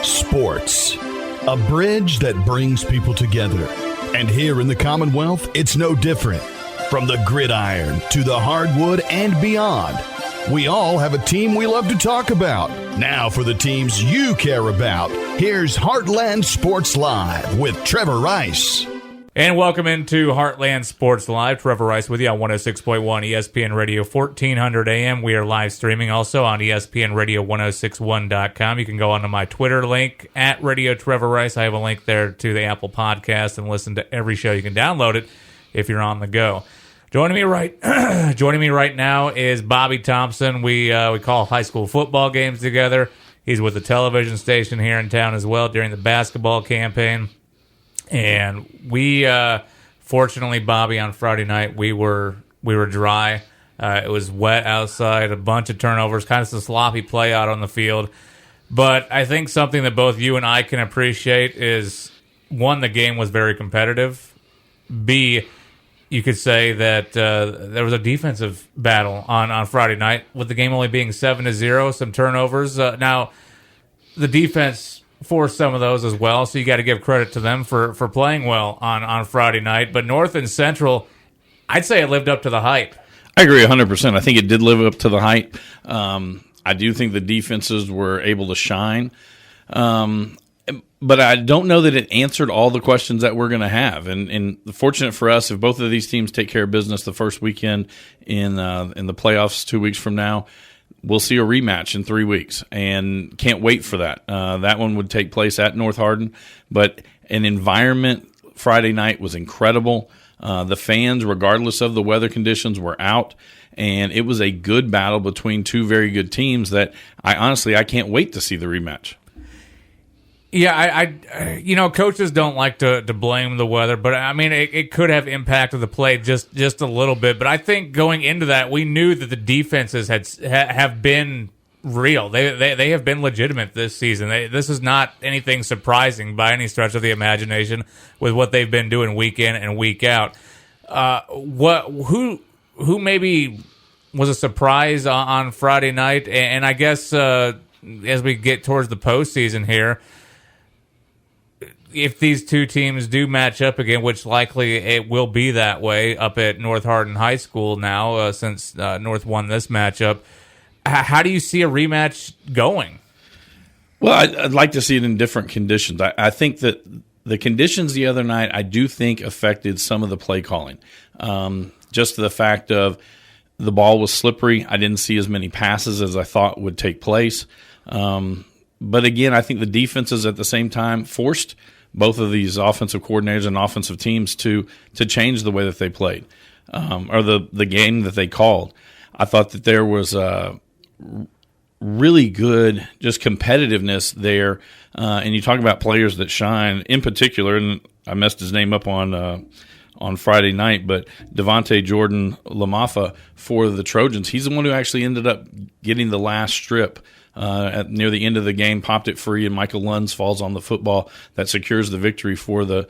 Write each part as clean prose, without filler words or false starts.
Sports, a bridge that brings people together. And here in the Commonwealth, it's no different. From the gridiron to the hardwood and beyond, we all have a team we love to talk about. Now for the teams you care about, here's Heartland Sports Live with Trevor Rice. And welcome into Heartland Sports Live. Trevor Rice with you on 106.1 ESPN Radio 1400 AM. We are live streaming also on ESPNRadio1061.com. You can go onto my Twitter link at Radio Trevor Rice. I have a link there to the Apple Podcast and listen to every show. You can download it if you're on the go. Joining me right now is Bobby Thompson. We call high school football games together. He's with the television station here in town as well during the basketball campaign. And we, fortunately, Bobby, on Friday night, we were dry. It was wet outside, a bunch of turnovers, kind of some sloppy play out on the field. But I think something that both you and I can appreciate is, one, the game was very competitive. B, you could say that there was a defensive battle on Friday night, with the game only being 7-0, some turnovers. Now, the defense forced some of those as well, so you got to give credit to them for playing well on Friday night. But North and Central, I'd say it lived up to the hype. I agree 100%. I think it did live up to the hype. I do think the defenses were able to shine. But I don't know that it answered all the questions that we're going to have. And fortunate for us, if both of these teams take care of business the first weekend in the playoffs 2 weeks from now, we'll see a rematch in 3 weeks, and can't wait for that. That one would take place at North Hardin, but an environment Friday night was incredible. The fans, regardless of the weather conditions, were out, and it was a good battle between two very good teams that I can't wait to see the rematch. Yeah, I coaches don't like to blame the weather, but I mean, it could have impacted the play just a little bit. But I think going into that, we knew that the defenses have been real. They have been legitimate this season. This is not anything surprising by any stretch of the imagination with what they've been doing week in and week out. Who maybe was a surprise on Friday night, and I guess as we get towards the postseason here, if these two teams do match up again, which likely it will be that way up at North Hardin High School now, since North won this matchup, how do you see a rematch going? Well, I'd like to see it in different conditions. I think that the conditions the other night, I do think affected some of the play calling. Just the fact of the ball was slippery. I didn't see as many passes as I thought would take place. But again, I think the defenses at the same time forced both of these offensive coordinators and offensive teams to change the way that they played, or the game that they called. I thought that there was really good just competitiveness there. And you talk about players that shine in particular, and I messed his name up on Friday night, but Devontae Jordan Lamafa for the Trojans, he's the one who actually ended up getting the last strip near the end of the game, popped it free, and Michael Lunds falls on the football that secures the victory for the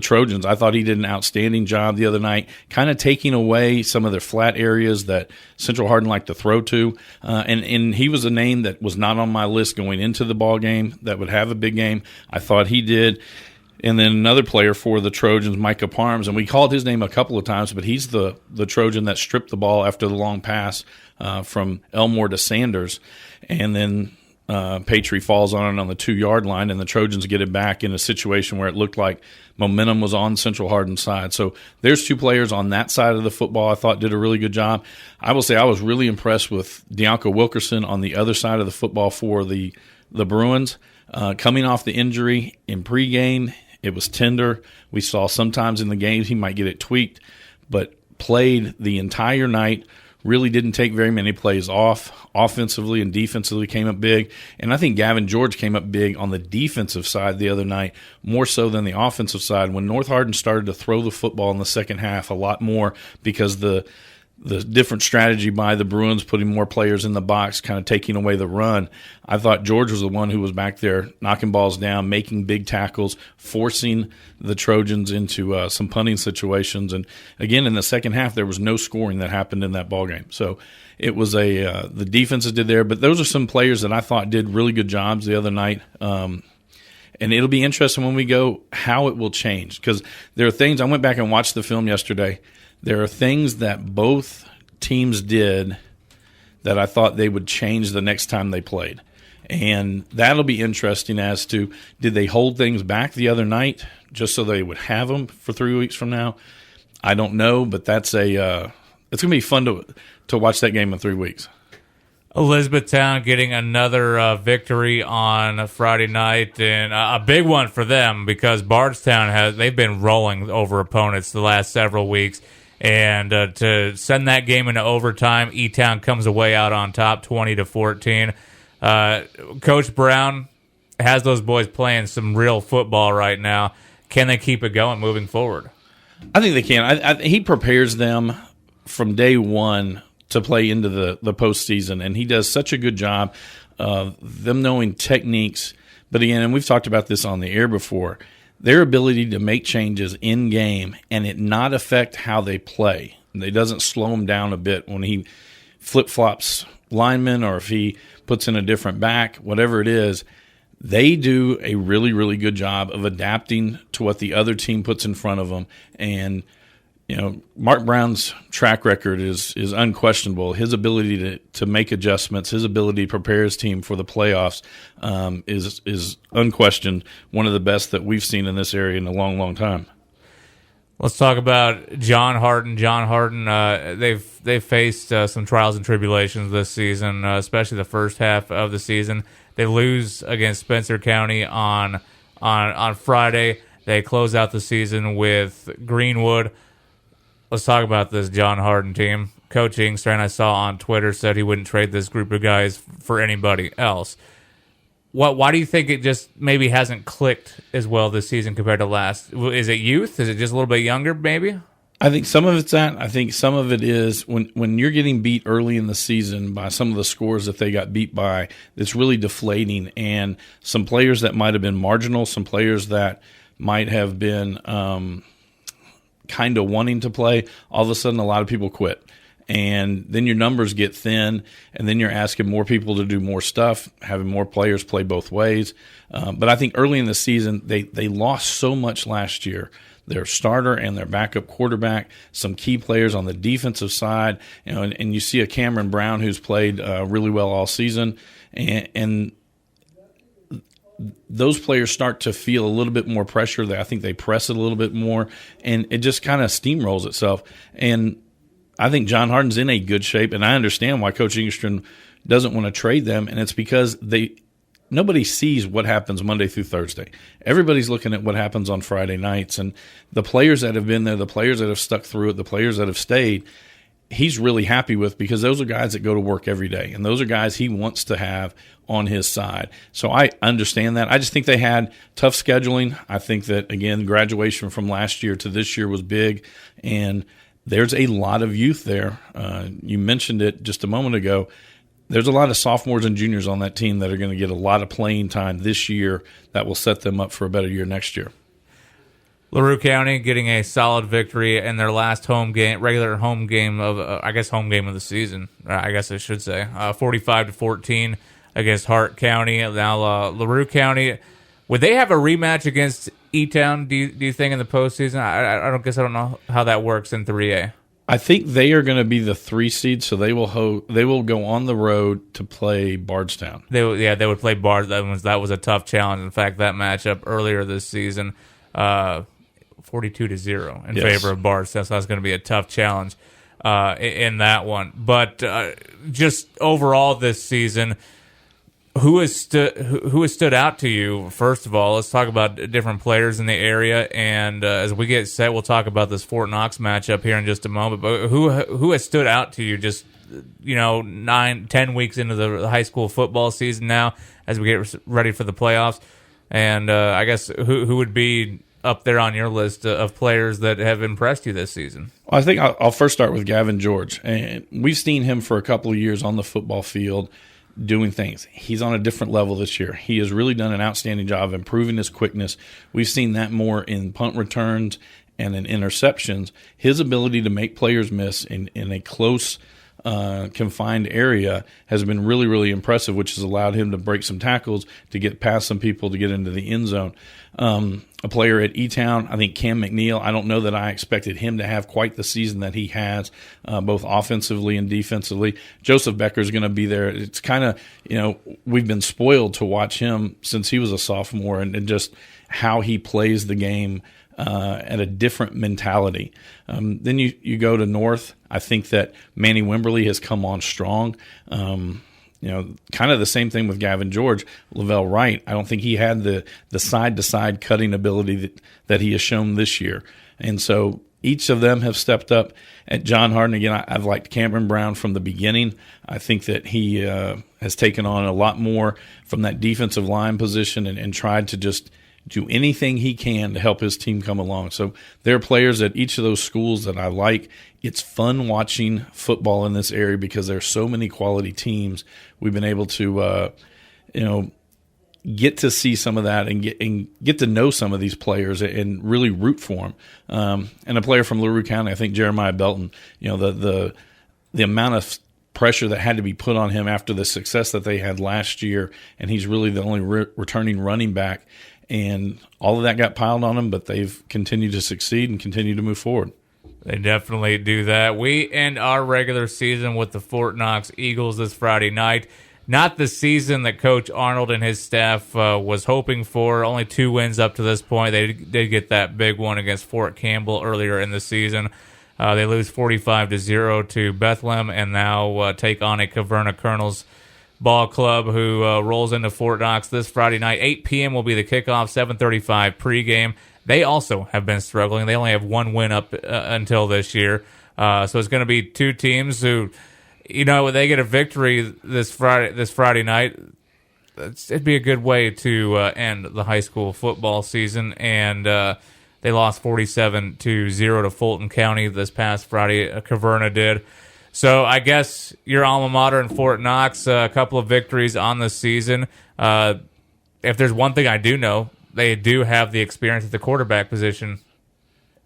Trojans. I thought he did an outstanding job the other night, kind of taking away some of their flat areas that Central Hardin liked to throw to. And he was a name that was not on my list going into the ball game that would have a big game. I thought he did. And then another player for the Trojans, Micah Parms, and we called his name a couple of times, but he's the Trojan that stripped the ball after the long pass from Elmore to Sanders. And then Patry falls on it on the 2-yard line, and the Trojans get it back in a situation where it looked like momentum was on Central Hardin's side. So there's two players on that side of the football I thought did a really good job. I will say I was really impressed with Deonka Wilkerson on the other side of the football for the Bruins. Coming off the injury in pregame, it was tender. We saw sometimes in the games he might get it tweaked, but played the entire night. Really didn't take very many plays off. Offensively and defensively came up big. And I think Gavin George came up big on the defensive side the other night, more so than the offensive side, when North Hardin started to throw the football in the second half a lot more because the the different strategy by the Bruins, putting more players in the box, kind of taking away the run. I thought George was the one who was back there knocking balls down, making big tackles, forcing the Trojans into some punting situations. And again, in the second half, there was no scoring that happened in that ball game. So it was the defenses did there, but those are some players that I thought did really good jobs the other night. And it'll be interesting when we go how it will change, because there are things. I went back and watched the film yesterday. There are things that both teams did that I thought they would change the next time they played. And that'll be interesting as to, did they hold things back the other night just so they would have them for 3 weeks from now? I don't know, but that's it's going to be fun to watch that game in 3 weeks. Elizabethtown getting another victory on Friday night, and a big one for them because Bardstown they've been rolling over opponents the last several weeks. And to send that game into overtime, E-Town comes away out on top, 20-14. Coach Brown has those boys playing some real football right now. Can they keep it going moving forward? I think they can. He prepares them from day one to play into the postseason, and he does such a good job of them knowing techniques. But again, and we've talked about this on the air before, their ability to make changes in game and it not affect how they play. It doesn't slow them down a bit when he flip-flops linemen or if he puts in a different back, whatever it is. They do a really, really good job of adapting to what the other team puts in front of them. And, you know, Mark Brown's track record is unquestionable. His ability to make adjustments, his ability to prepare his team for the playoffs is unquestioned one of the best that we've seen in this area in a long, long time. Let's talk about John Hardin. John Hardin, they've faced some trials and tribulations this season, especially the first half of the season. They lose against Spencer County on Friday. They close out the season with Greenwood. Let's talk about this John Hardin team. Coach Ingstern, I saw on Twitter, said he wouldn't trade this group of guys for anybody else. Why do you think it just maybe hasn't clicked as well this season compared to last? Is it youth? Is it just a little bit younger, maybe? I think some of it's that. I think some of it is when you're getting beat early in the season by some of the scores that they got beat by, it's really deflating. And some players that might have been marginal, some players that might have been kind of wanting to play, all of a sudden a lot of people quit. And then your numbers get thin, and then you're asking more people to do more stuff, having more players play both ways. But I think early in the season, they lost so much last year. Their starter and their backup quarterback, some key players on the defensive side, you know, and you see a Cameron Brown who's played really well all season, and those players start to feel a little bit more pressure. I think they press it a little bit more, and it just kind of steamrolls itself. And I think John Hardin's in a good shape, and I understand why Coach Ingstern doesn't want to trade them, and it's because nobody sees what happens Monday through Thursday. Everybody's looking at what happens on Friday nights, and the players that have been there, the players that have stuck through it, the players that have stayed, he's really happy with, because those are guys that go to work every day, and those are guys he wants to have on his side. So I understand that. I just think they had tough scheduling. I think that, again, graduation from last year to this year was big, and there's a lot of youth there. You mentioned it just a moment ago. There's a lot of sophomores and juniors on that team that are going to get a lot of playing time this year that will set them up for a better year next year. LaRue County getting a solid victory in their last regular home game of the season. I guess I should say 45-14 against Hart County. Now LaRue County, would they have a rematch against E-Town? Do you think in the postseason? I don't know how that works in 3A. I think they are going to be the 3 seed, so they will go on the road to play Bardstown. They would play Bard. That was a tough challenge. In fact, that matchup earlier this season, 42-0 in favor of Bardstown. So that's going to be a tough challenge in that one. But just overall this season, who has stood out to you? First of all, let's talk about different players in the area, and as we get set, we'll talk about this Fort Knox matchup here in just a moment. But who has stood out to you? Just 9-10 weeks into the high school football season now, as we get ready for the playoffs, and I guess who would be up there on your list of players that have impressed you this season? Well, I think I'll first start with Gavin George. And we've seen him for a couple of years on the football field doing things. He's on a different level this year. He has really done an outstanding job of improving his quickness. We've seen that more in punt returns and in interceptions. His ability to make players miss in a close, confined area has been really, really impressive, which has allowed him to break some tackles, to get past some people, to get into the end zone. A player at E-Town, I think Cam McNeil, I don't know that I expected him to have quite the season that he has, both offensively and defensively. Joseph Becker is going to be there. It's kind of, we've been spoiled to watch him since he was a sophomore and just how he plays the game at a different mentality. Then you go to North. I think that Manny Wimberly has come on strong. Kind of the same thing with Gavin George. Lavelle Wright, I don't think he had the side-to-side cutting ability that he has shown this year. And so each of them have stepped up. At John Hardin, again, I've liked Cameron Brown from the beginning. I think that he has taken on a lot more from that defensive line position and tried to just do anything he can to help his team come along. So there are players at each of those schools that I like. It's fun watching football in this area because there's so many quality teams. We've been able to, get to see some of that and get to know some of these players and really root for them. And a player from LaRue County, I think Jeremiah Belton, the amount of pressure that had to be put on him after the success that they had last year, and he's really the only returning running back. And all of that got piled on them, but they've continued to succeed and continue to move forward. They definitely do that. We end our regular season with the Fort Knox Eagles this Friday night. Not the season that Coach Arnold and his staff was hoping for. Only 2 wins up to this point. They did get that big one against Fort Campbell earlier in the season. They lose 45-0 to Bethlehem and now take on a Caverna Colonels ball club who rolls into Fort Knox this Friday night. 8 p.m. will be the kickoff, 7:35 pregame. They also have been struggling. They only have 1 win up until this year. So it's going to be 2 teams who, they get a victory this Friday night, it'd be a good way to end the high school football season. And they lost 47-0 to Fulton County this past Friday. Caverna did. So I guess your alma mater in Fort Knox, a couple of victories on the season. If there's one thing I do know, they do have the experience at the quarterback position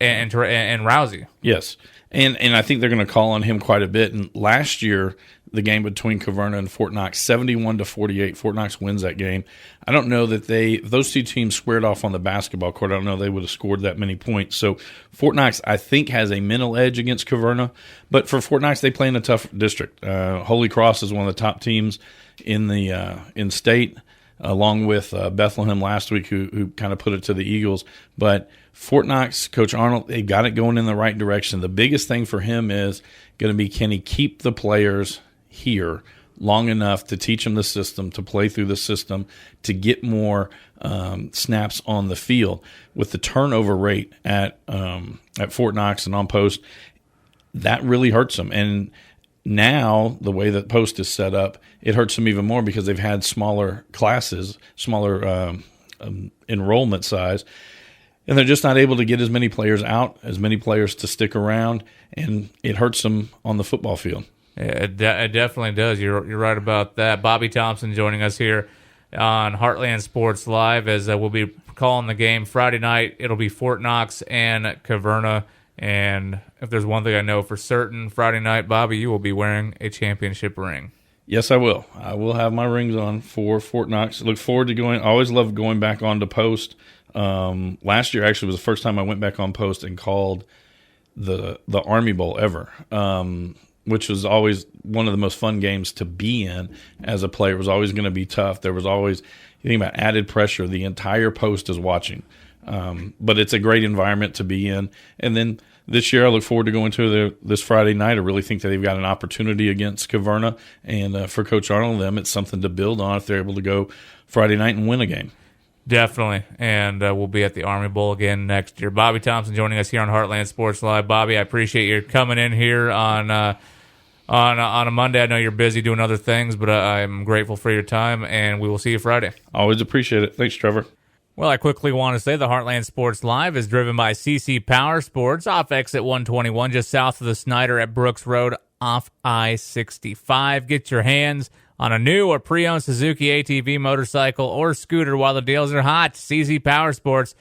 and Rousey. Yes, and I think they're going to call on him quite a bit. And last year, the game between Caverna and Fort Knox, 71-48, Fort Knox wins that game. I don't know that if those 2 teams squared off on the basketball court, I don't know they would have scored that many points. So Fort Knox, I think, has a mental edge against Caverna. But for Fort Knox, they play in a tough district. Holy Cross is one of the top teams in state, along with Bethlehem last week, who kind of put it to the Eagles. But Fort Knox, Coach Arnold, they got it going in the right direction. The biggest thing for him is going to be, can he keep the players here long enough to teach them the system, to play through the system, to get more snaps on the field. With the turnover rate at Fort Knox and on post, that really hurts them. And now the way that post is set up, it hurts them even more because they've had smaller classes, smaller enrollment size, and they're just not able to get as many players out, as many players to stick around, and it hurts them on the football field. It definitely does. You're right about that. Bobby Thompson joining us here on Heartland Sports Live as we'll be calling the game Friday night. It'll be Fort Knox and Caverna. And if there's one thing I know for certain, Friday night, Bobby, you will be wearing a championship ring. Yes, I will. I will have my rings on for Fort Knox. Look forward to going. I always loved going back on to post. Last year actually was the first time I went back on post and called the Army Bowl ever. Which was always one of the most fun games to be in as a player. It was always going to be tough. There was always, you think about added pressure. The entire post is watching. But it's a great environment to be in. And then this year I look forward to going to this Friday night. I really think that they've got an opportunity against Caverna. And for Coach Arnold and them, it's something to build on if they're able to go Friday night and win a game. Definitely, and we'll be at the Army Bowl again next year. Bobby Thompson joining us here on Heartland Sports Live. Bobby, I appreciate you coming in here on a Monday. I know you're busy doing other things, but I'm grateful for your time, and we will see you Friday. Always appreciate it. Thanks, Trevor. Well, I quickly want to say the Heartland Sports Live is driven by CC Power Sports off exit 121, just south of the Snyder at Brooks Road off I-65. Get your hands on a new or pre-owned Suzuki ATV, motorcycle, or scooter while the deals are hot. CC Power Sports,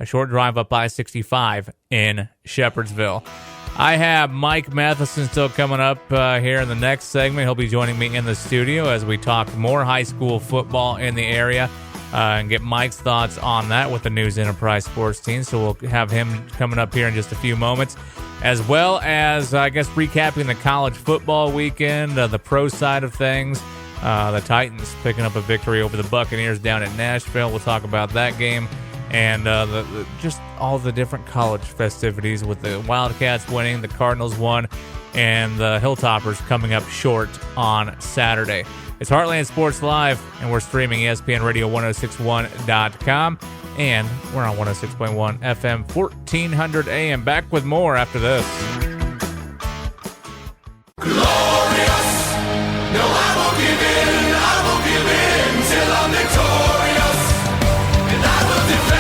a short drive up I-65 in Shepherdsville. I have Mike Matheson still coming up here in the next segment. He'll be joining me in the studio as we talk more high school football in the area and get Mike's thoughts on that with the News Enterprise Sports team. So we'll have him coming up here in just a few moments, as well as, I guess, recapping the college football weekend, the pro side of things. The Titans picking up a victory over the Buccaneers down in Nashville. We'll talk about that game and just all the different college festivities with the Wildcats winning, the Cardinals won, and the Hilltoppers coming up short on Saturday. It's Heartland Sports Live, and we're streaming ESPN Radio 1061.com, and we're on 106.1 FM, 1400 AM. Back with more after this. Glorious! No, I won't give in till I'm victorious. And I will defend.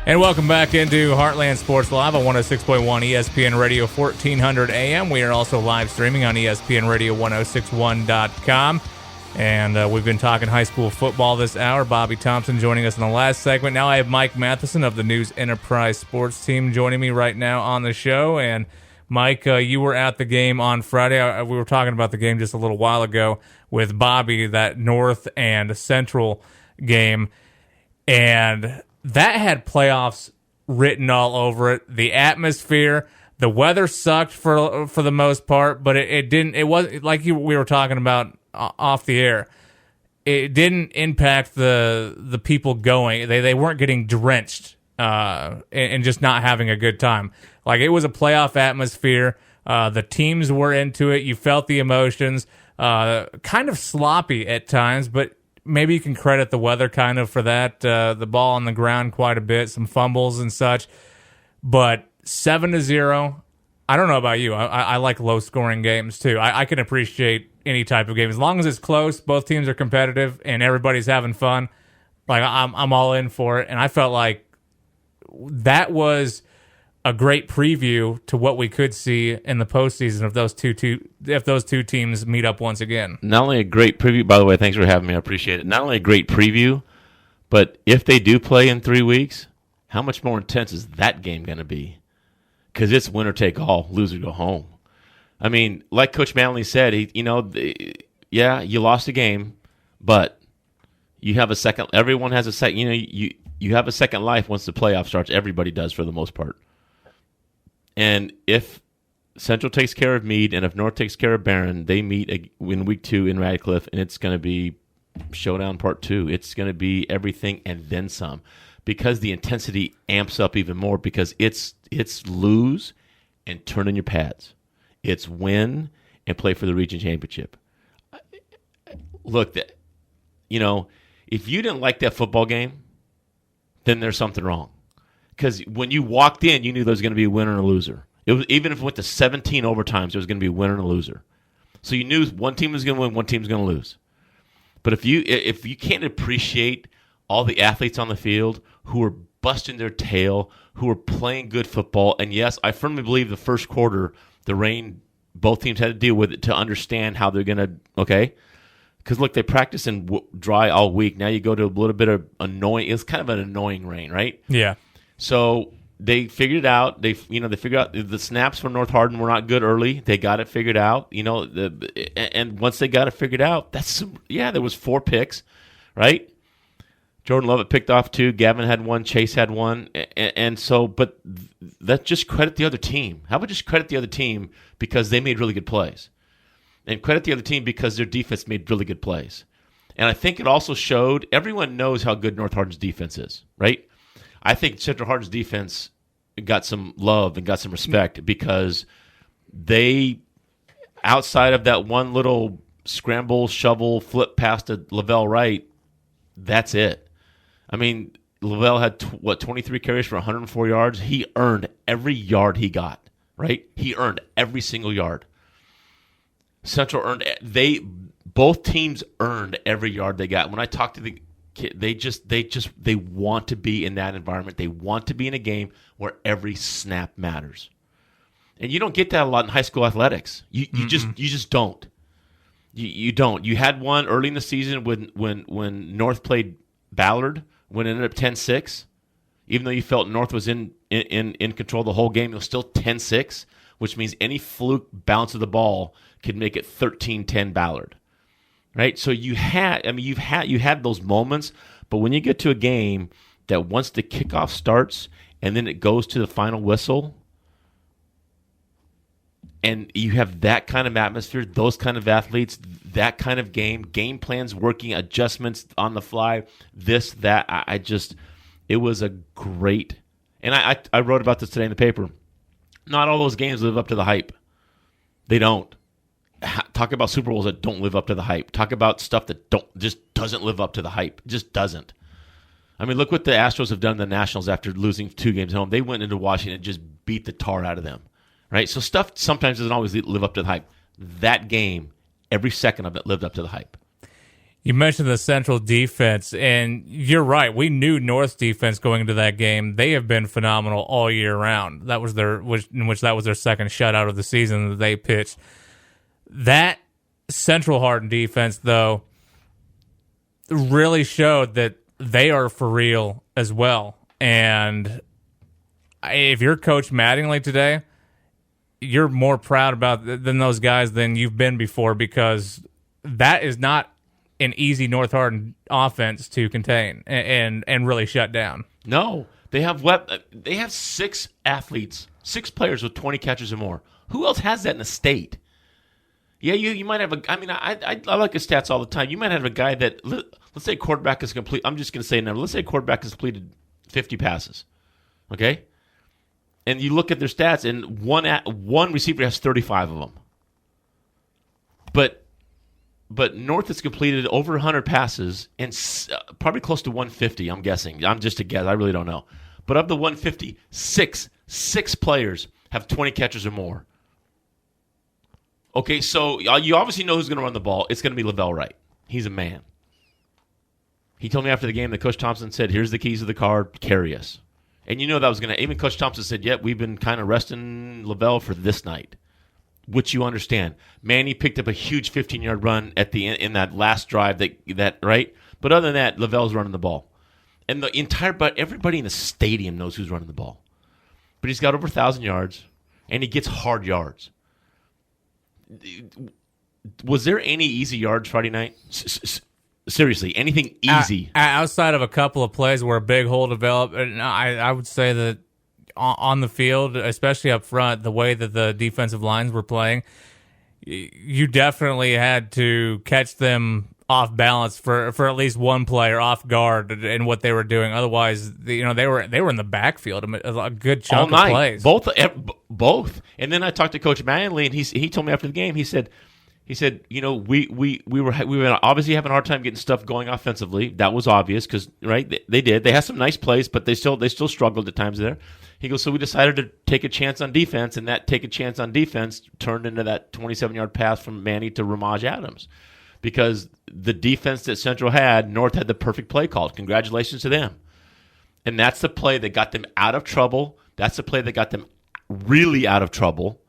And welcome back into Heartland Sports Live on 106.1 ESPN Radio 1400 AM. We are also live streaming on ESPN Radio 1061.com. And we've been talking high school football this hour. Bobby Thompson joining us in the last segment. Now I have Mike Matheson of the News Enterprise Sports team joining me right now on the show. And Mike, you were at the game on Friday. We were talking about the game just a little while ago with Bobby, that North and Central game. And that had playoffs written all over it. The atmosphere, the weather sucked for the most part, but it didn't. It wasn't like we were talking about off the air. It didn't impact the people going. They weren't getting drenched and just not having a good time. Like, it was a playoff atmosphere. The teams were into it. You felt the emotions. Kind of sloppy at times, but maybe you can credit the weather kind of for that. The ball on the ground quite a bit, some fumbles and such. But 7-0, I don't know about you. I like low-scoring games too. I can appreciate any type of game. As long as it's close, both teams are competitive, and everybody's having fun, like I'm all in for it. And I felt like that was a great preview to what we could see in the postseason if those two teams meet up once again. Not only a great preview, by the way, thanks for having me. I appreciate it. Not only a great preview, but if they do play in 3 weeks, how much more intense is that game going to be? Because it's winner take all, loser go home. I mean, like Coach Manley said, you lost a game, but you have a second. Everyone has a second. You have a second life once the playoff starts. Everybody does for the most part. And if Central takes care of Meade and if North takes care of Barron, they meet in week 2 in Radcliffe, and it's going to be showdown part 2. It's going to be everything and then some, because the intensity amps up even more, because it's lose and turn in your pads. It's win and play for the region championship. Look, if you didn't like that football game, then there's something wrong. Because when you walked in, you knew there was going to be a winner and a loser. It was, even if it went to 17 overtimes, there was going to be a winner and a loser. So you knew one team was going to win, one team was going to lose. But if you can't appreciate all the athletes on the field who are busting their tail, who are playing good football, and yes, I firmly believe the first quarter, the rain, both teams had to deal with it to understand how they're going to, okay? Because, look, they practice in dry all week. Now you go to a little bit of annoying, it's kind of an annoying rain, right? Yeah. So they figured it out. They figured out the snaps from North Hardin were not good early. They got it figured out. And once they got it figured out, there was 4 picks, right? Jordan Lovett picked off 2. Gavin had 1. Chase had 1. And so, but let's just credit the other team. How about just credit the other team because they made really good plays, and credit the other team because their defense made really good plays. And I think it also showed everyone knows how good North Hardin's defense is, right? I think Central Hardin's defense got some love and got some respect because they, outside of that one little scramble, shovel, flip pass to Lavelle Wright, that's it. I mean, Lavelle had, 23 carries for 104 yards? He earned every yard he got, right? He earned every single yard. Central both teams earned every yard they got. When I talked to They want to be in that environment. They want to be in a game where every snap matters. And you don't get that a lot in high school athletics. You just don't. You don't. You had one early in the season when North played Ballard, when it ended up 10-6. Even though you felt North was in control the whole game, it was still 10-6, which means any fluke bounce of the ball could make it 13-10 Ballard. Right? So you had those moments, but when you get to a game that once the kickoff starts and then it goes to the final whistle, and you have that kind of atmosphere, those kind of athletes, that kind of game plans working, adjustments on the fly, this, that, it was a great, and I wrote about this today in the paper. Not all those games live up to the hype. They don't. Talk about Super Bowls that don't live up to the hype. Talk about stuff that just doesn't live up to the hype. It just doesn't. I mean, look what the Astros have done to the Nationals after losing 2 games at home. They went into Washington and just beat the tar out of them. Right? So stuff sometimes doesn't always live up to the hype. That game, every second of it lived up to the hype. You mentioned the Central defense, and you're right. We knew North's defense going into that game. They have been phenomenal all year round. That was that was their second shutout of the season that they pitched. That Central Hardin defense, though, really showed that they are for real as well. And if you're Coach Mattingly today, you're more proud than those guys than you've been before, because that is not an easy North Hardin offense to contain and really shut down. No, they have 6 athletes, 6 players with 20 catches or more. Who else has that in the state? Yeah, you might have I like his stats all the time. You might have a guy that, let's say a quarterback is complete. I'm just going to say a number. Let's say a quarterback has completed 50 passes. Okay? And you look at their stats, and one receiver has 35 of them. But North has completed over 100 passes and probably close to 150, I'm guessing. I'm just a guess. I really don't know. But of the 150, six players have 20 catches or more. Okay, so you obviously know who's going to run the ball. It's going to be Lavelle Wright. He's a man. He told me after the game that Coach Thompson said, here's the keys to the car, carry us. And you know that was going to – even Coach Thompson said, yeah, we've been kind of resting Lavelle for this night, which you understand. Manny picked up a huge 15-yard run at the end, in that last drive, that right? But other than that, Lavelle's running the ball. And but everybody in the stadium knows who's running the ball. But he's got over 1,000 yards, and he gets hard yards. Was there any easy yards Friday night? Seriously, anything easy? Outside of a couple of plays where a big hole developed, and I would say that on the field, especially up front, the way that the defensive lines were playing, you definitely had to catch them off balance for at least one play, or off guard in what they were doing. Otherwise, they were in the backfield a good chunk of plays. Both. And then I talked to Coach Manley, and he told me after the game, he said, we were obviously having a hard time getting stuff going offensively. That was obvious because they did. They had some nice plays, but they still struggled at times there. He goes, so we decided to take a chance on defense, and that take a chance on defense turned into that 27-yard pass from Manny to Ramaj Adams, because the defense that Central had, North had the perfect play called. Congratulations to them. And that's the play that got them out of trouble. That's the play that got them really out of trouble.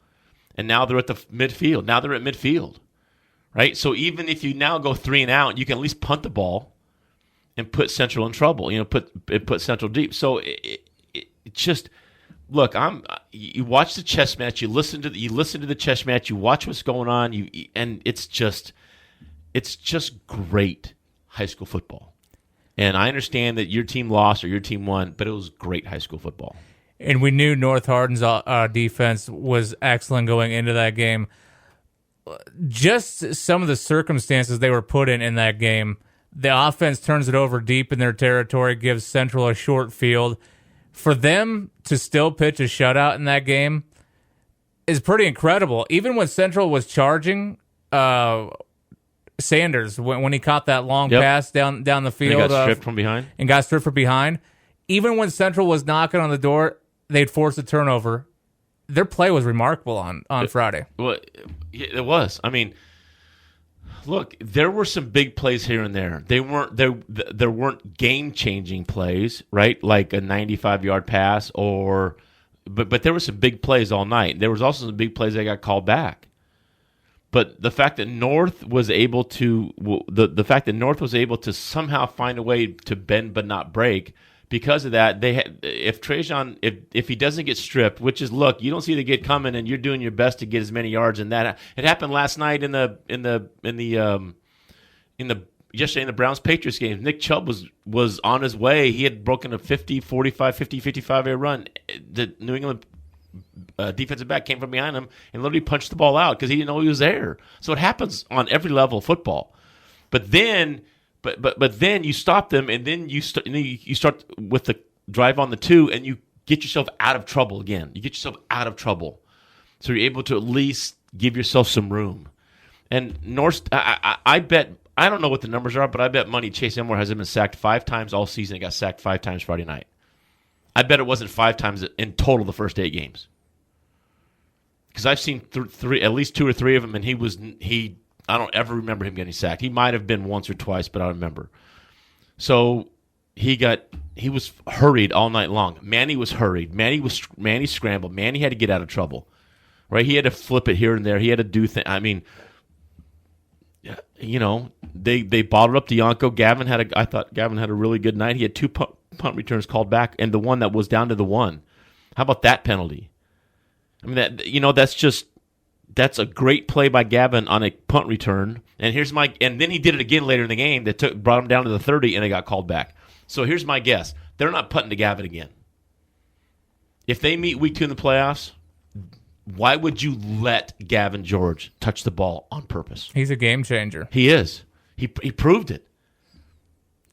And now they're at the midfield. Now they're at midfield. Right? So even if you now go 3 and out, you can at least punt the ball and put Central in trouble. Put Central deep. So it just look. You watch the chess match. You listen to the chess match. You watch what's going on. And it's just great high school football. And I understand that your team lost or your team won, but it was great high school football. And we knew North Hardin's defense was excellent going into that game. Just some of the circumstances they were put in that game. The offense turns it over deep in their territory, gives Central a short field. For them to still pitch a shutout in that game is pretty incredible. Even when Central was charging Sanders, when he caught that long pass down the field. And he got stripped from behind. And got stripped from behind. Even when Central was knocking on the door, they'd force a turnover. Their play was remarkable on Friday. Well, it was. I mean, Look, there were some big plays here and there. There weren't game-changing plays, right? Like a 95-yard pass but there were some big plays all night. There was also some big plays that got called back. But the fact that North was able to somehow find a way to bend but not break, because of that, if Trajan, if he doesn't get stripped, which is, look, you don't see the get coming, and you're doing your best to get as many yards. And that it happened last night yesterday in the Browns Patriots game. Nick Chubb was on his way. He had broken a 55-yard run. The New England defensive back came from behind him and literally punched the ball out because he didn't know he was there. So it happens on every level of football. But then you stop them, and then you start with the drive on the 2, and you get yourself out of trouble again. You get yourself out of trouble. So you're able to at least give yourself some room. And North, I bet, I don't know what the numbers are, but I bet money Chase Elmore hasn't been sacked 5 times all season. He got sacked 5 times Friday night. I bet it wasn't 5 times in total the first 8 games. Because I've seen at least 2 or 3 of them, and I don't ever remember him getting sacked. He might have been once or twice, but I don't remember. So he was hurried all night long. Manny was hurried. Manny scrambled. Manny had to get out of trouble, right? He had to flip it here and there. He had to do things. I mean, you know, they bottled up Deonko. I thought Gavin had a really good night. He had 2 punt returns called back, and the one that was down to the 1. How about that penalty? I mean, that's a great play by Gavin on a punt return. And then he did it again later in the game that brought him down to the 30, and it got called back. So here's my guess: they're not punting to Gavin again. If they meet week 2 in the playoffs, why would you let Gavin George touch the ball on purpose? He's a game changer. He is. He proved it.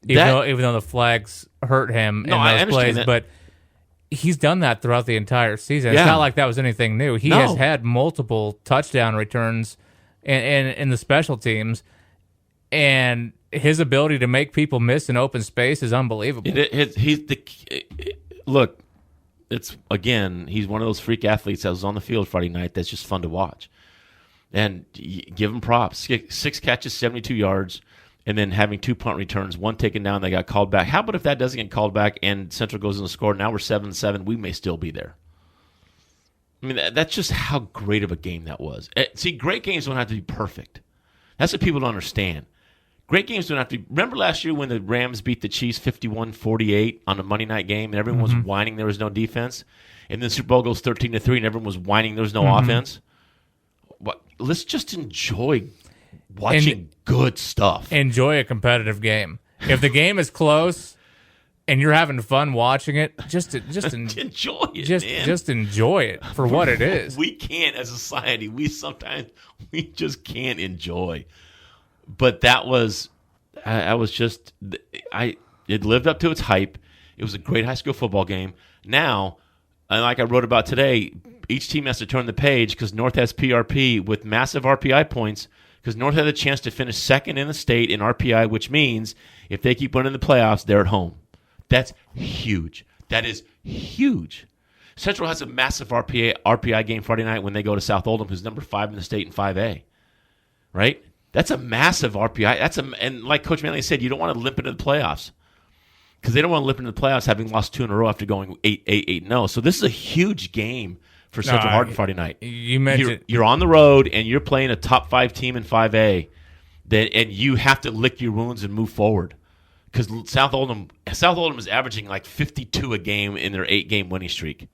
Even though the flags hurt him in those plays, but he's done that throughout the entire season. It's not like that was anything new. He has had multiple touchdown returns in the special teams, and his ability to make people miss in open space is unbelievable. Look, he's one of those freak athletes that was on the field Friday night that's just fun to watch. And give him props. 6 catches, 72 yards. And then having 2 punt returns, 1 taken down, they got called back. How about if that doesn't get called back and Central goes in the score? Now we're 7-7. We may still be there. I mean, that's just how great of a game that was. See, great games don't have to be perfect. That's what people don't understand. Great games don't have to be. Remember last year when the Rams beat the Chiefs 51-48 on a Monday night game, and everyone was whining there was no defense? And then Super Bowl goes 13-3, and everyone was whining there was no offense? Let's just enjoy watching good stuff. Enjoy a competitive game. If the game is close and you're having fun watching it, just enjoy it. Just enjoy it for what it is. We can't, as a society. We just can't enjoy. But that was, it lived up to its hype. It was a great high school football game. Now, like I wrote about today, each team has to turn the page because North has PRP with massive RPI points. Because North had a chance to finish second in the state in RPI, which means if they keep winning the playoffs, they're at home. That's huge. That is huge. Central has a massive RPI game Friday night when they go to South Oldham, who's number 5 in the state in 5A. Right? That's a massive RPI. And like Coach Manley said, you don't want to limp into the playoffs. Because they don't want to limp into the playoffs having lost 2 in a row after going 8-0. So this is a huge game for Central Hardin Friday night. You mentioned you're on the road and you're playing a top 5 team in 5A, and you have to lick your wounds and move forward. Because South Oldham is averaging like 52 a game in their 8-game winning streak,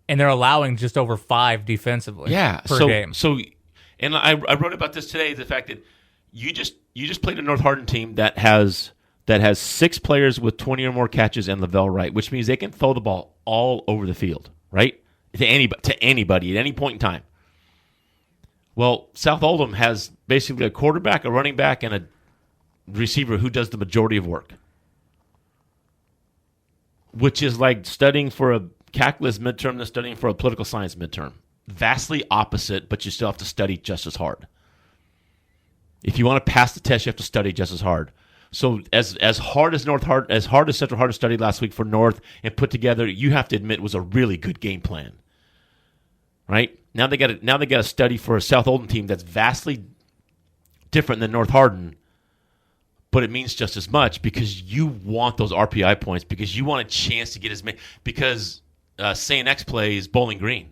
and they're allowing just over 5 defensively. Per game. So, and I wrote about this today. The fact that you just played a North Hardin team that has 6 players with 20 or more catches and Lavelle Wright, which means they can throw the ball all over the field. Right? To anybody at any point in time. Well, South Oldham has basically a quarterback, a running back, and a receiver who does the majority of work. Which is like studying for a calculus midterm than studying for a political science midterm. Vastly opposite, but you still have to study just as hard. If you want to pass the test, you have to study just as hard. So as hard as Central Hardin studied last week for North and put together, you have to admit was a really good game plan. Right? Now they got to study for a South Oldham team that's vastly different than North Hardin, but it means just as much because you want those RPI points, because you want a chance to get as many, because St. X plays Bowling Green.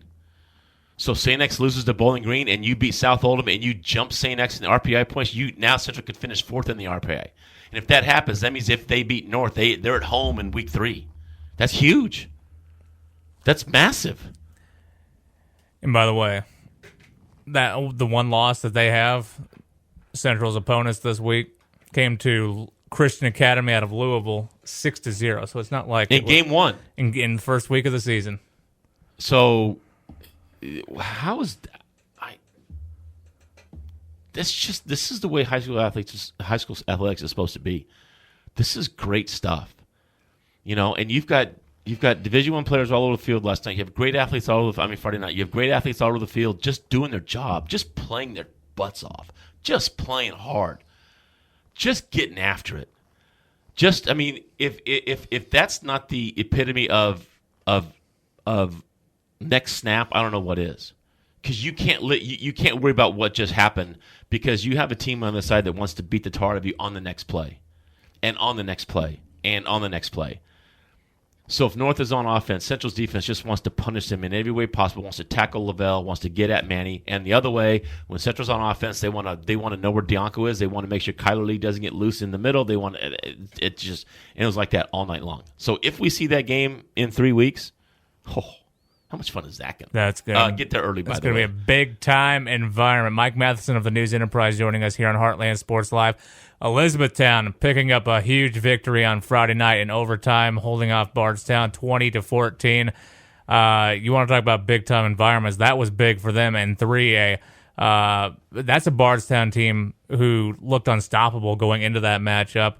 So St. X loses to Bowling Green and you beat South Oldham and you jump St. X in the RPI points, now Central could finish 4th in the RPI. And if that happens, that means if they beat North, they're at home in week 3. That's huge. That's massive. And by the way, the one loss that they have, Central's opponents this week, came to Christian Academy out of Louisville 6-0. So it's not like in game 1 in the first week of the season. So how is this is the way high school athletics is supposed to be. This is great stuff, and you've got Division I players all over the field last night. You have great athletes all over Friday night. You have great athletes all over the field just doing their job, just playing their butts off, just playing hard, just getting after it. If that's not the epitome of next snap, I don't know what is. Because you can't worry about what just happened because you have a team on the side that wants to beat the tar out of you on the next play, and on the next play, and on the next play. So if North is on offense, Central's defense just wants to punish them in every way possible, wants to tackle Lavelle, wants to get at Manny. And the other way, when Central's on offense, they want to know where Dianco is. They want to make sure Kyler Lee doesn't get loose in the middle. They want it just, and it was like that all night long. So if we see that game in 3 weeks, how much fun is that going to be? That's good. Get there early, by the way. It's going to be a big-time environment. Mike Matheson of the News Enterprise joining us here on Heartland Sports Live. Elizabethtown picking up a huge victory on Friday night in overtime, holding off Bardstown 20-14. You want to talk about big-time environments. That was big for them in 3A. That's a Bardstown team who looked unstoppable going into that matchup.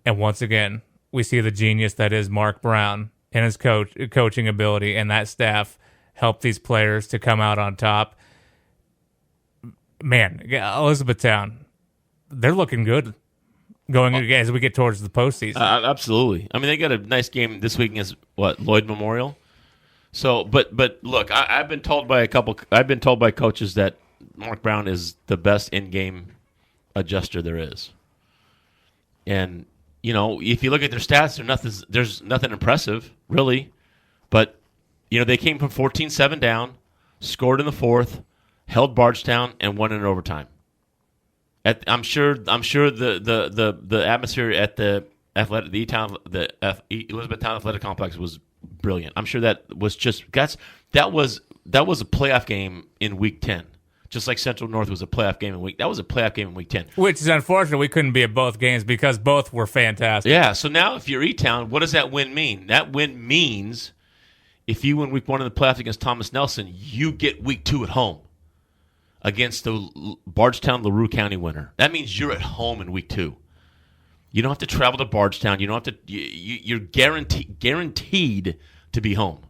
And once again, we see the genius that is Mark Brown and his coaching ability, and that staff help these players to come out on top. Man, Elizabethtown, they're looking good going as we get towards the postseason. Absolutely. They got a nice game this week against Lloyd Memorial. So, but look, I've been told by coaches that Mark Brown is the best in-game adjuster there is, and. If you look at their stats, there's nothing impressive, really. But, they came from 14-7 down, scored in the 4th, held Bardstown, and won in overtime. I'm sure the atmosphere at the Elizabethtown Athletic Complex was brilliant. I'm sure that was that was a playoff game in week 10. Just like Central North was a playoff game in week. That was a playoff game in week 10. Which is unfortunate. We couldn't be at both games because both were fantastic. Yeah, so now if you're E-Town, what does that win mean? That win means if you win week 1 in the playoffs against Thomas Nelson, you get week 2 at home against the Bardstown LaRue County winner. That means you're at home in week 2. You don't have to travel to Bardstown. You don't have to. You're guaranteed to be home.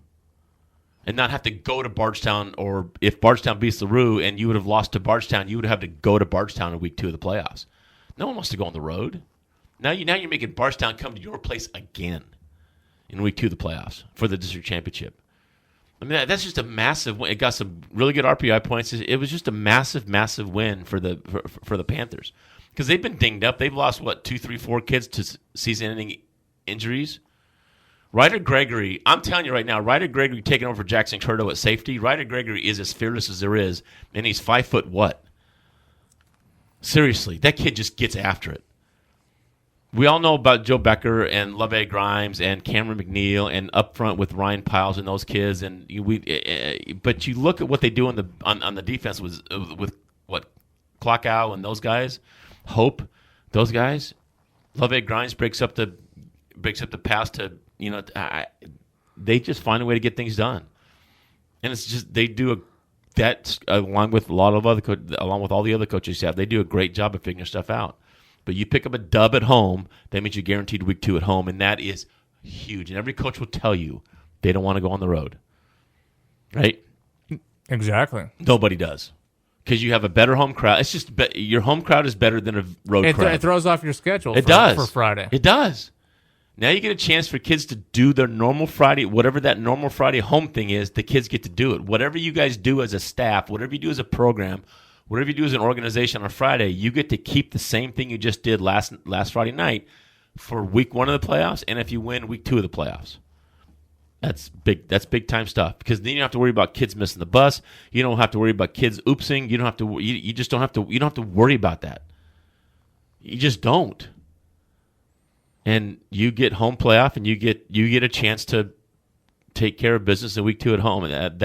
And not have to go to Bardstown, or if Bardstown beats LaRue and you would have lost to Bardstown, you would have to go to Bardstown in week 2 of the playoffs. No one wants to go on the road. Now you're making Bardstown come to your place again in week 2 of the playoffs for the district championship. That's just a massive win. It got some really good RPI points. It was just a massive, massive win for the Panthers because they've been dinged up. They've lost 2, 3, 4 kids to season-ending injuries. Ryder Gregory, I'm telling you right now, Ryder Gregory taking over for Jackson Curto at safety. Ryder Gregory is as fearless as there is, and he's 5 foot what? Seriously, that kid just gets after it. We all know about Joe Becker and Lovey Grimes and Cameron McNeil and up front with Ryan Piles and those kids, but you look at what they do on the defense with Clockow and those guys, Hope, those guys. Lovey Grimes breaks up the pass to. They just find a way to get things done, and it's just they do that along with all the other coaches you have. They do a great job of figuring stuff out. But you pick up a dub at home, that means you're guaranteed week 2 at home, and that is huge. And every coach will tell you they don't want to go on the road, right? Exactly. Nobody does because you have a better home crowd. It's just your home crowd is better than a road crowd. It throws off your schedule. For Friday. It does. Now you get a chance for kids to do their normal Friday, whatever that normal Friday home thing is, the kids get to do it. Whatever you guys do as a staff, whatever you do as a program, Whatever you do as an organization on Friday, you get to keep the same thing you just did last Friday night for week 1 of the playoffs, and if you win week 2 of the playoffs. That's big time stuff, because then you don't have to worry about kids missing the bus. You don't have to worry about kids oopsing. You just don't have to worry about that. You just don't. And you get home playoff, and you get a chance to take care of business in week 2 at home, and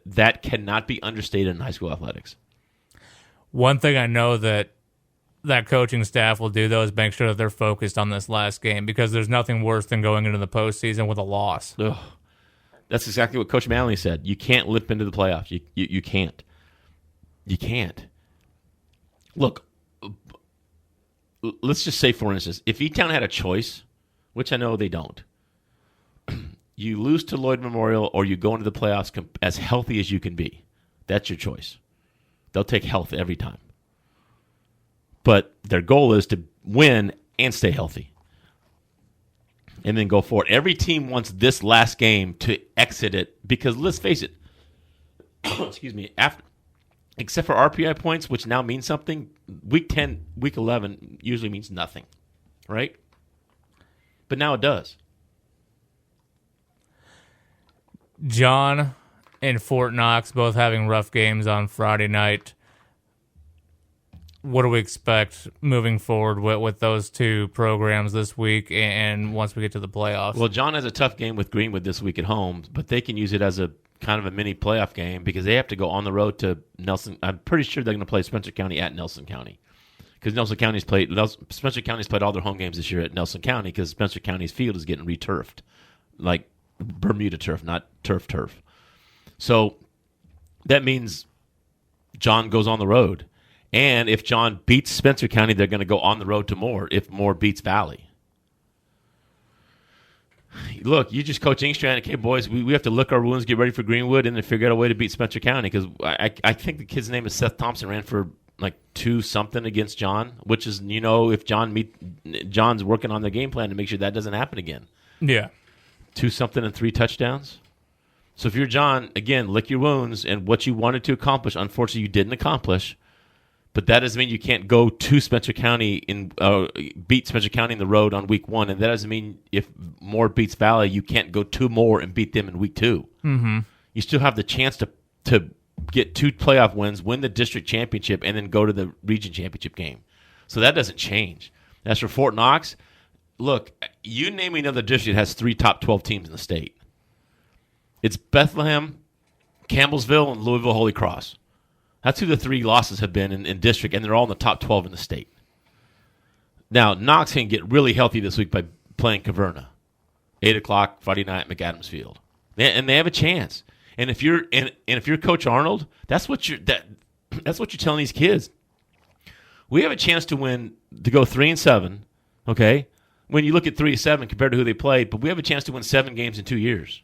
that cannot be understated in high school athletics. One thing I know that coaching staff will do, though, is make sure that they're focused on this last game, because there's nothing worse than going into the postseason with a loss. Ugh. That's exactly what Coach Manley said. You can't limp into the playoffs. You can't. You can't. Look, let's just say, for instance, if E-Town had a choice, which I know they don't, you lose to Lloyd Memorial or you go into the playoffs as healthy as you can be. That's your choice. They'll take health every time. But their goal is to win and stay healthy. And then go forward. Every team wants this last game to exit it, because let's face it, excuse me, except for RPI points, which now means something, week 10, week 11 usually means nothing, right? But now it does. John and Fort Knox both having rough games on Friday night. What do we expect moving forward with those two programs this week and once we get to the playoffs? Well, John has a tough game with Greenwood this week at home, but they can use it as a kind of a mini playoff game, because they have to go on the road to Nelson. I'm pretty sure they're going to play Spencer County at Nelson County, because Spencer County's played all their home games this year at Nelson County, because Spencer County's field is getting returfed, like Bermuda turf, not turf. So that means John goes on the road. And if John beats Spencer County, they're going to go on the road to Moore if Moore beats Valley. Look, you just coach Ingstrand. Okay, boys, we have to lick our wounds, get ready for Greenwood, and then figure out a way to beat Spencer County, because I think the kid's name is Seth Thompson, ran for like 2-something against John, which is, if John's working on the game plan to make sure that doesn't happen again. Yeah. 2-something and 3 touchdowns. So if you're John, again, lick your wounds, and what you wanted to accomplish, unfortunately, you didn't accomplish. But that doesn't mean you can't go to Spencer County beat Spencer County in the road on week 1, and that doesn't mean if Moore beats Valley, you can't go to Moore and beat them in week 2. Mm-hmm. You still have the chance to get 2 playoff wins, win the district championship, and then go to the region championship game. So that doesn't change. As for Fort Knox, look, you name me another district that has 3 top 12 teams in the state. It's Bethlehem, Campbellsville, and Louisville Holy Cross. That's who the 3 losses have been in district, and they're all in the top 12 in the state. Now, Knox can get really healthy this week by playing Caverna. 8 o'clock Friday night at McAdams Field. And they have a chance. And if you're Coach Arnold, that's what you're telling these kids. We have a chance to win, to go 3-7, okay? When you look at 3-7 compared to who they played, but we have a chance to win 7 games in 2 years.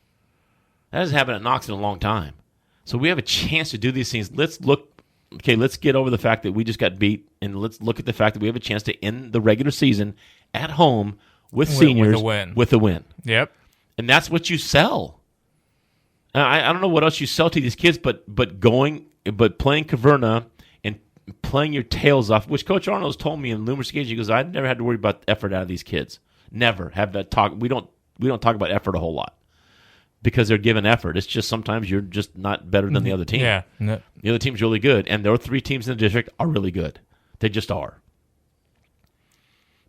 That hasn't happened at Knox in a long time. So we have a chance to do these things. Let's get over the fact that we just got beat, and let's look at the fact that we have a chance to end the regular season at home with seniors with a win. Yep. And that's what you sell. I don't know what else you sell to these kids, but playing Caverna and playing your tails off, which Coach Arnold has told me in numerous occasions. He goes, I've never had to worry about effort out of these kids. Never have that talk. We don't talk about effort a whole lot, because they're given effort. It's just sometimes you're just not better than the other team. Yeah. No. The other team's really good, and there are 3 teams in the district are really good. They just are.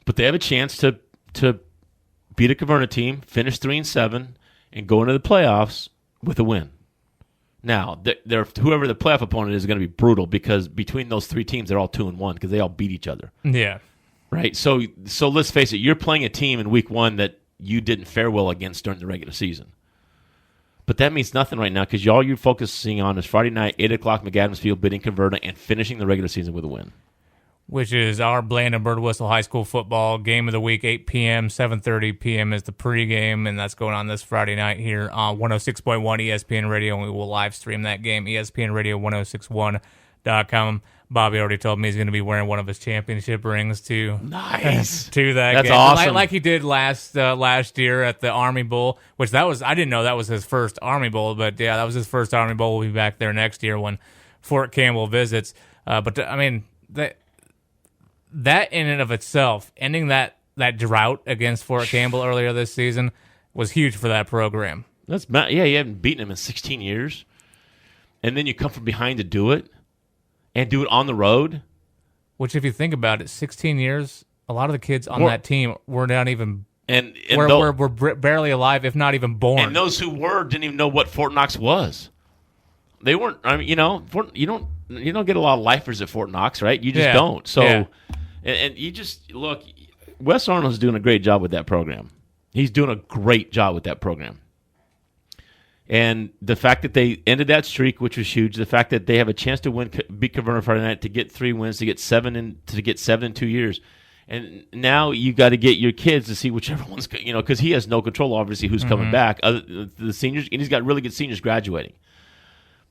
But they have a chance to beat a Caverna team, finish 3-7, and go into the playoffs with a win. Now, whoever the playoff opponent is going to be brutal, because between those 3 teams, they're all 2-1 because they all beat each other. Yeah. Right? So let's face it, you're playing a team in week 1 that you didn't fare well against during the regular season. But that means nothing right now, because all you're focusing on is Friday night, 8 o'clock, McAdams Field, bidding Caverna, and finishing the regular season with a win. Which is our Blandon Bird Whistle High School football game of the week, 8 p.m., 7:30 p.m. is the pregame, and that's going on this Friday night here on 106.1 ESPN Radio, and we will live stream that game, ESPNRadio1061.com. Bobby already told me he's going to be wearing one of his championship rings to Nice. to that That's game. awesome. Like he did last year at the Army Bowl, which I didn't know that was his first Army Bowl, but yeah, that was his first Army Bowl. We'll be back there next year when Fort Campbell visits. But I mean, that in and of itself, ending that drought against Fort Campbell earlier this season was huge for that program. You haven't beaten them in 16 years, and then you come from behind to do it, and do it on the road. Which, if you think about it, 16 years, a lot of the kids on that team were not even were barely alive, if not even born. And those who were didn't even know what Fort Knox was. They weren't. I mean, you don't get a lot of lifers at Fort Knox, right? You just don't. So, and you just look. Wes Arnold's doing a great job with that program. He's doing a great job with that program. And the fact that they ended that streak, which was huge, the fact that they have a chance to beat Cavern Friday night, to get 3 wins, to get seven in 2 years, and now you got to get your kids to see whichever one's, because he has no control, obviously, who's coming back. The seniors, and he's got really good seniors graduating.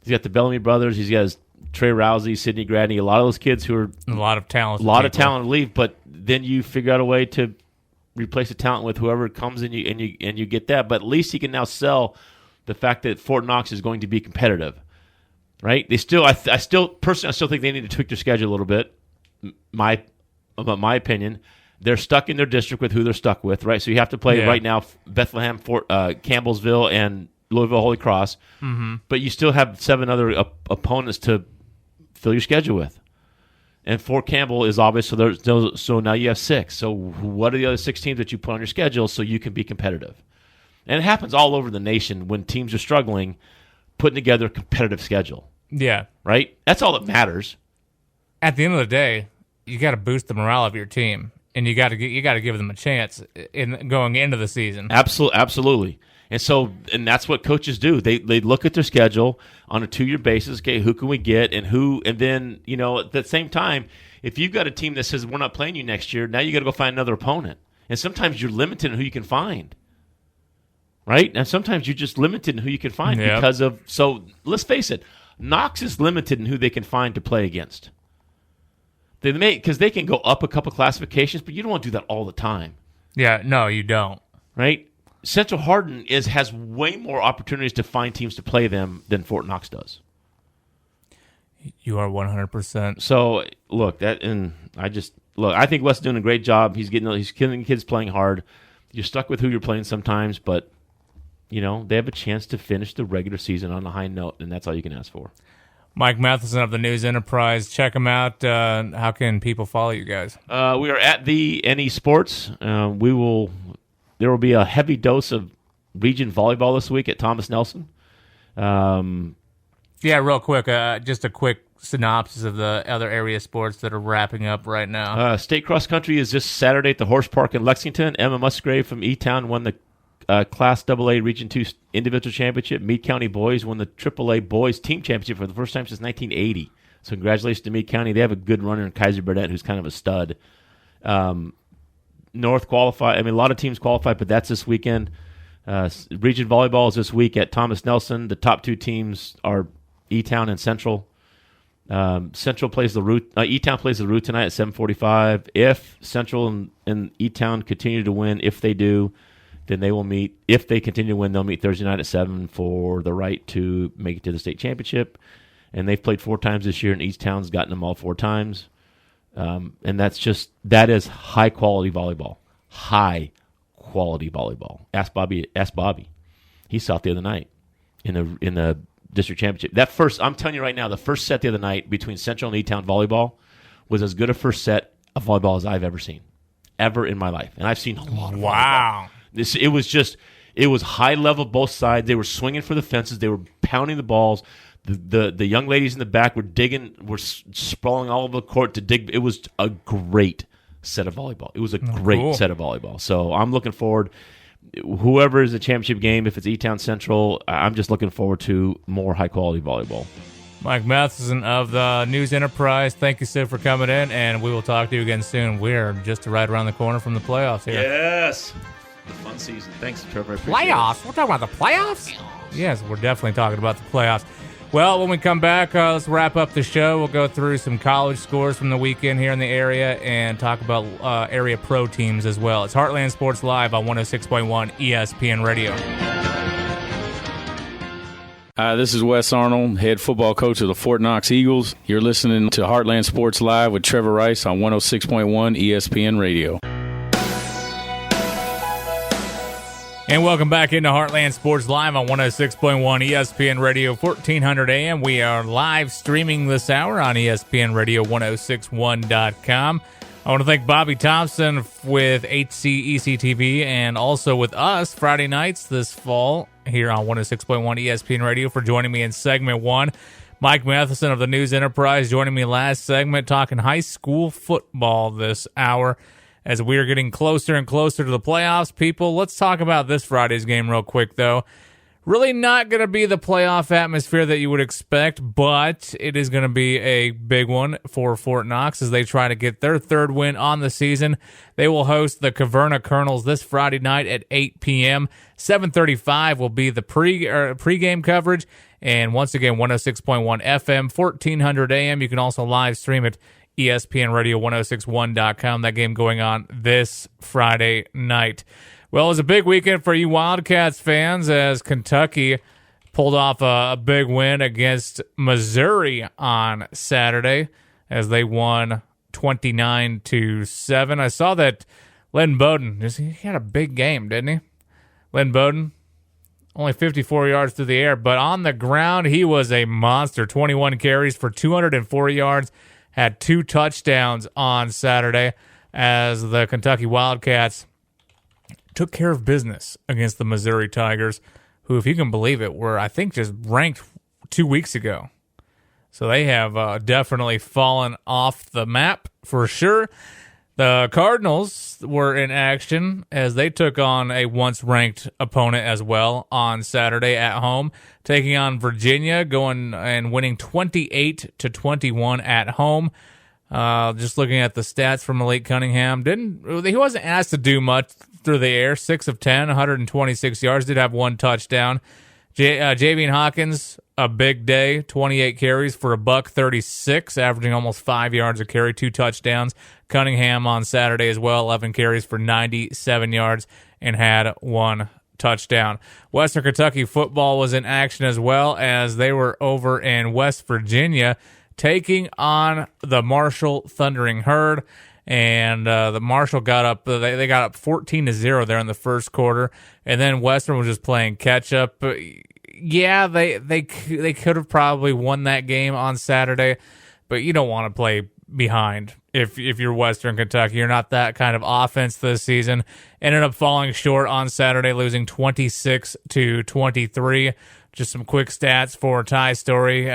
He's got the Bellamy brothers. He's got Trey Rousey, Sidney Gradney, a lot of those kids who are a lot of talent, to leave. But then you figure out a way to replace the talent with whoever comes and you get that. But at least he can now sell the fact that Fort Knox is going to be competitive, right? They still, I still think they need to tweak their schedule a little bit. My opinion, they're stuck in their district with who they're stuck with, right? So you have to play right now Bethlehem, Campbellsville, and Louisville Holy Cross, but you still have 7 other opponents to fill your schedule with. And Fort Campbell is obvious, so now you have 6. So what are the other 6 teams that you put on your schedule so you can be competitive? And it happens all over the nation when teams are struggling, putting together a competitive schedule. Yeah. Right? That's all that matters. At the end of the day, you got to boost the morale of your team, and you got to give them a chance in going into the season. Absolutely. And that's what coaches do. They look at their schedule on a 2-year basis. Okay, who can we get, and then at the same time, if you've got a team that says we're not playing you next year, now you got to go find another opponent. And sometimes you're limited in who you can find. Right? And sometimes you're just limited in who you can find because of. So let's face it, Knox is limited in who they can find to play against. Because they can go up a couple classifications, but you don't want to do that all the time. Yeah, no, you don't. Right? Central Hardin has way more opportunities to find teams to play them than Fort Knox does. You are 100%. So look, I think Wes is doing a great job. He's killing kids playing hard. You're stuck with who you're playing sometimes, but they have a chance to finish the regular season on a high note, and that's all you can ask for. Mike Matheson of the News Enterprise. Check him out. How can people follow you guys? We are at the NE Sports. There will be a heavy dose of region volleyball this week at Thomas Nelson. Real quick, just a quick synopsis of the other area sports that are wrapping up right now. State cross country is this Saturday at the Horse Park in Lexington. Emma Musgrave from E-Town won the Class AA Region 2 individual championship. Meade County boys won the AAA boys team championship for the first time since 1980. So congratulations to Meade County. They have a good runner in Kaiser Burnett, who's kind of a stud. North qualified. I mean, a lot of teams qualified, but that's this weekend. Region volleyball is this week at Thomas Nelson. The top 2 teams are E-Town and Central. Central plays the Root. E-Town plays the Root tonight at 7:45. If Central and E-Town continue to win, if they do, then they will meet. If they continue to win, they'll meet Thursday night at 7 for the right to make it to the state championship. And they've played 4 times this year, and East-Town's gotten them all 4 times. And that is high quality volleyball. High quality volleyball. Ask Bobby. He saw it the other night in the district championship. I'm telling you right now, the first set the other night between Central and E-Town volleyball was as good a first set of volleyball as I've ever seen, ever in my life. And I've seen a lot of volleyball. It was high level both sides. They were swinging for the fences. They were pounding the balls. The young ladies in the back were sprawling all over the court to dig. It was a great set of volleyball. It was a great set of volleyball. So I'm looking forward. Whoever is the championship game, if it's E-Town Central, I'm just looking forward to more high quality volleyball. Mike Matheson of the News Enterprise, thank you, Sid, for coming in, and we will talk to you again soon. We're just right around the corner from the playoffs here. Yes. The fun season. Thanks, Trevor. Playoffs? We're talking about the playoffs? Yes, we're definitely talking about the playoffs. Well, when we come back, let's wrap up the show. We'll go through some college scores from the weekend here in the area and talk about area pro teams as well. It's Heartland Sports Live on 106.1 ESPN Radio. Hi, this is Wes Arnold, head football coach of the Fort Knox Eagles. You're listening to Heartland Sports Live with Trevor Rice on 106.1 ESPN Radio. And welcome back into Heartland Sports Live on 106.1 ESPN Radio, 1400 AM. We are live streaming this hour on ESPN Radio 1061.com. I want to thank Bobby Thompson with HCECTV and also with us Friday nights this fall here on 106.1 ESPN Radio for joining me in segment one. Mike Matheson of the News Enterprise joining me last segment talking high school football this hour. As we are getting closer and closer to the playoffs, people, let's talk about this Friday's game real quick, though. Really not going to be the playoff atmosphere that you would expect, but it is going to be a big one for Fort Knox as they try to get their third win on the season. They will host the Caverna Colonels this Friday night at 8 p.m. 7:35 will be the pregame coverage. And once again, 106.1 FM, 1400 AM. You can also live stream it, ESPN Radio 1061.com. That game going on this Friday night. Well, it was a big weekend for you Wildcats fans as Kentucky pulled off a big win against Missouri on Saturday as they won 29-7. I saw that Len Bowden, he had a big game, didn't he? Len Bowden, only 54 yards through the air, but on the ground, he was a monster. 21 carries for 204 yards, had 2 touchdowns on Saturday as the Kentucky Wildcats took care of business against the Missouri Tigers, who, if you can believe it, were, I think, just ranked 2 weeks ago. So they have definitely fallen off the map for sure. The Cardinals were in action as they took on a once-ranked opponent as well on Saturday at home, taking on Virginia, going and winning 28-21 at home. Just looking at the stats from Malik Cunningham, he wasn't asked to do much through the air. 6 of 10, 126 yards, did have 1 touchdown. Javian Hawkins, a big day, 28 carries for $136, averaging almost 5 yards a carry, 2 touchdowns. Cunningham on Saturday as well, 11 carries for 97 yards and had 1 touchdown. Western Kentucky football was in action as well as they were over in West Virginia taking on the Marshall Thundering Herd. And the Marshall got up. They got up 14-0 there in the first quarter, and then Western was just playing catch up. Yeah, they could have probably won that game on Saturday, but you don't want to play behind if you're Western Kentucky. You're not that kind of offense this season. Ended up falling short on Saturday, losing 26-23. Just some quick stats for Ty Story.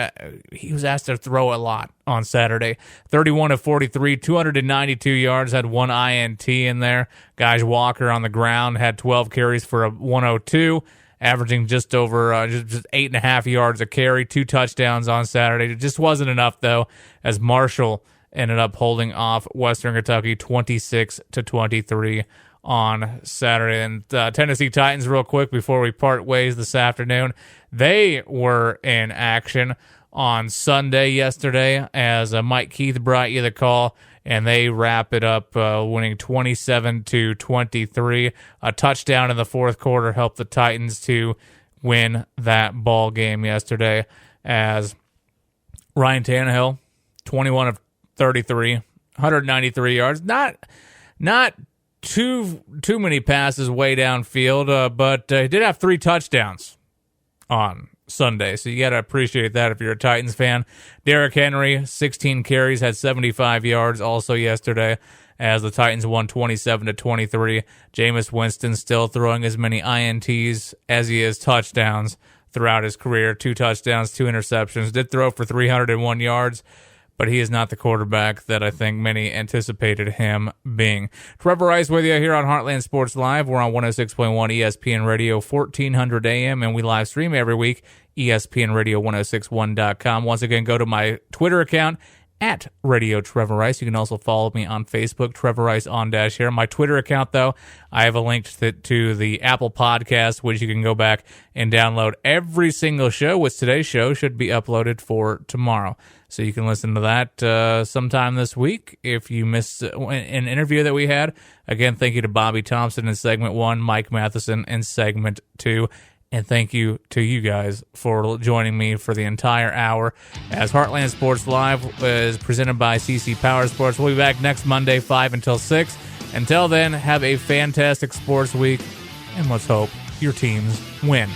He was asked to throw a lot on Saturday. 31 of 43, 292 yards, had 1 INT in there. Guys Walker on the ground had 12 carries for a 102, averaging just over just 8.5 yards a carry, 2 touchdowns on Saturday. It just wasn't enough, though, as Marshall ended up holding off Western Kentucky 26-23 on Saturday. And Tennessee Titans, real quick before we part ways this afternoon, they were in action on Sunday yesterday as Mike Keith brought you the call, and they wrap it up winning 27-23. A touchdown in the fourth quarter helped the Titans to win that ball game yesterday as Ryan Tannehill, 21 of 33, 193 yards. Not too many passes way downfield, but he did have 3 touchdowns on Sunday, so you got to appreciate that if you're a Titans fan. Derrick Henry, 16 carries, had 75 yards also yesterday as the Titans won 27-23. Jameis Winston still throwing as many INTs as he is touchdowns throughout his career. 2 touchdowns, 2 interceptions. Did throw for 301 yards, but he is not the quarterback that I think many anticipated him being. Trevor Rice with you here on Heartland Sports Live. We're on 106.1 ESPN Radio, 1400 AM, and we live stream every week, ESPNRadio1061.com. Once again, go to my Twitter account, at Radio Trevor Rice. You can also follow me on Facebook, Trevor Rice on Dash here. My Twitter account, though, I have a link to the Apple Podcast, which you can go back and download every single show, which today's show should be uploaded for tomorrow. So you can listen to that sometime this week if you missed an interview that we had. Again, thank you to Bobby Thompson in segment 1, Mike Matheson in segment 2. And thank you to you guys for joining me for the entire hour as Heartland Sports Live is presented by CC Power Sports. We'll be back next Monday, 5 until 6. Until then, have a fantastic sports week, and let's hope your teams win.